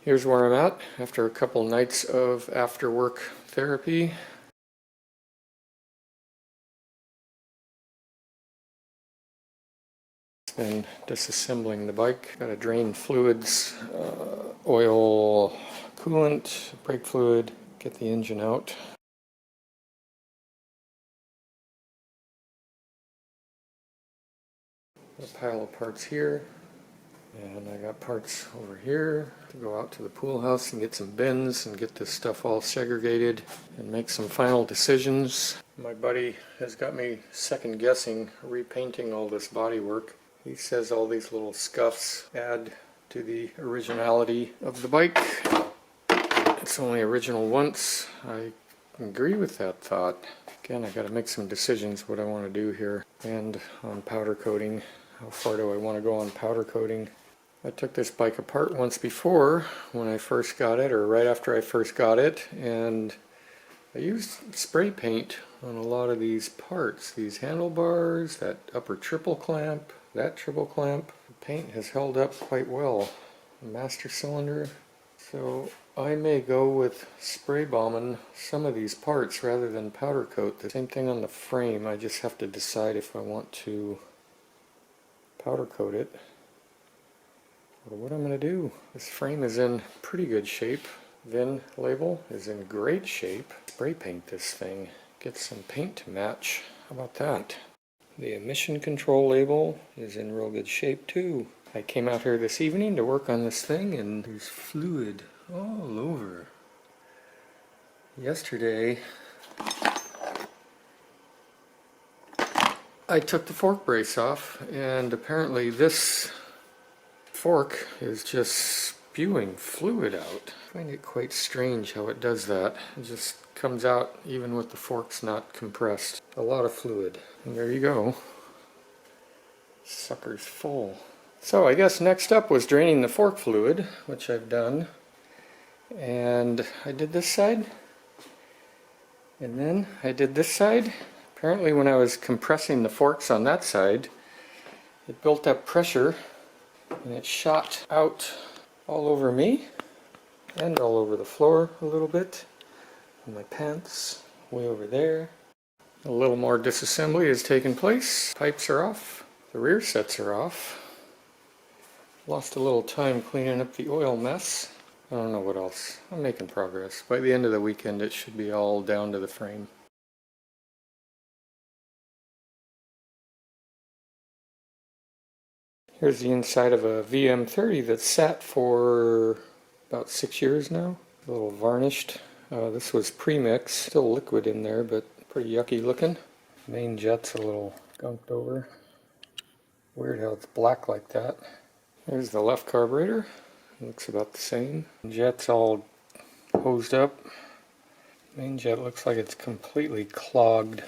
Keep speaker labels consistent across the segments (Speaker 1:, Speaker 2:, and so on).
Speaker 1: Here's where I'm at after a couple nights of after work therapy. And disassembling the bike. Got to drain fluids, oil, coolant, brake fluid, get the engine out. A pile of parts here, and I got parts over here to go out to the pool house and get some bins and get this stuff all segregated and make some final decisions. My buddy has got me second guessing repainting all this bodywork. He says all these little scuffs add to the originality of the bike. It's only original once. I agree with that thought. Again, I got to make some decisions what I want to do here. And on powder coating, how far do I want to go on powder coating? I took this bike apart once before when I first got it, or right after I first got it, and I used spray paint on a lot of these parts, these handlebars, that upper triple clamp, that triple clamp. The paint has held up quite well. The master cylinder. So I may go with spray bombing some of these parts rather than powder coat. The same thing on the frame. I just have to decide if I want to powder coat it or what I'm going to do. This frame is in pretty good shape. VIN label is in great shape. Spray paint this thing. Get some paint to match. How about that? The emission control label is in real good shape too. I came out here this evening to work on this thing and there's fluid all over. Yesterday I took the fork brace off and apparently this fork is just spewing fluid out. I find it quite strange how it does that. It just comes out even with the forks not compressed. A lot of fluid. And there you go. Sucker's full. So I guess next up was draining the fork fluid, which I've done. And I did this side. And then I did this side. Apparently when I was compressing the forks on that side, it built up pressure and it shot out all over me and all over the floor a little bit. And my pants way over there. A little more disassembly has taken place. Pipes are off. The rear sets are off. Lost a little time cleaning up the oil mess. I don't know what else. I'm making progress. By the end of the weekend it should be all down to the frame. Here's the inside of a VM30 that's sat for about 6 years now. A little varnished. This was premix. Still liquid in there, but pretty yucky looking. Main jet's a little gunked over. Weird how it's black like that. There's the left carburetor. Looks about the same. Jet's all hosed up. Main jet looks like it's completely clogged.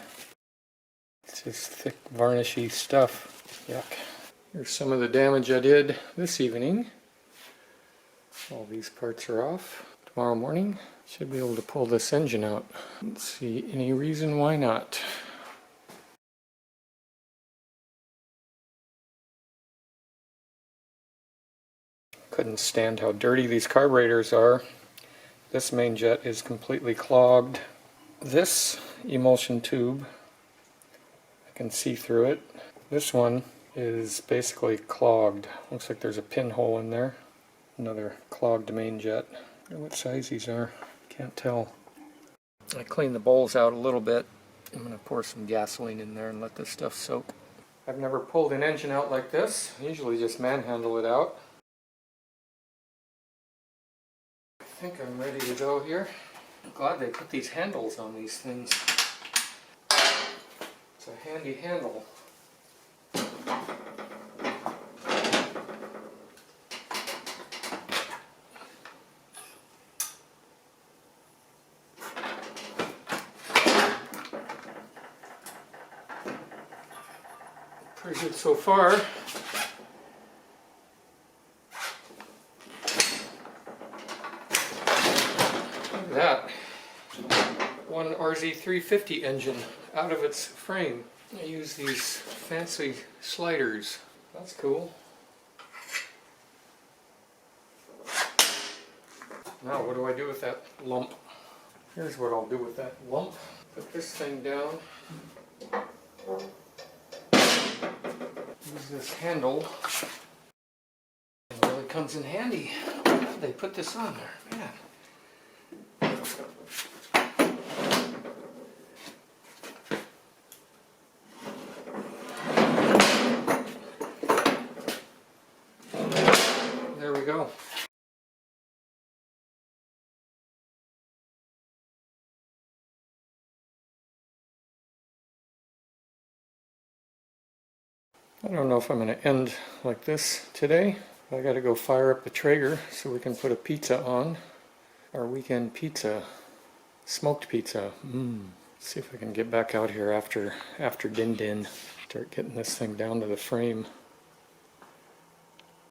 Speaker 1: It's just thick varnishy stuff. Yuck. Here's some of the damage I did this evening. All these parts are off. Tomorrow morning should be able to pull this engine out. Let's see any reason why not. Couldn't stand how dirty these carburetors are. This main jet is completely clogged. This emulsion tube, I can see through it. This one is basically clogged. Looks like there's a pinhole in there. Another clogged main jet. I wonder what size these are. Can't tell. I cleaned the bowls out a little bit. I'm going to pour some gasoline in there and let this stuff soak. I've never pulled an engine out like this. I usually just manhandle it out. I think I'm ready to go here. I'm glad they put these handles on these things. It's a handy handle. Pretty good so far. Look at that. One RZ350 engine out of its frame. I use these fancy sliders. That's cool. Now what do I do with that lump? Here's what I'll do with that lump. Put this thing down. Use this handle. It really comes in handy. They put this on there, man. There we go. I don't know if I'm going to end like this today. I got to go fire up the Traeger so we can put a pizza on. Our weekend pizza. Smoked pizza. See if I can get back out here after din din. Start getting this thing down to the frame.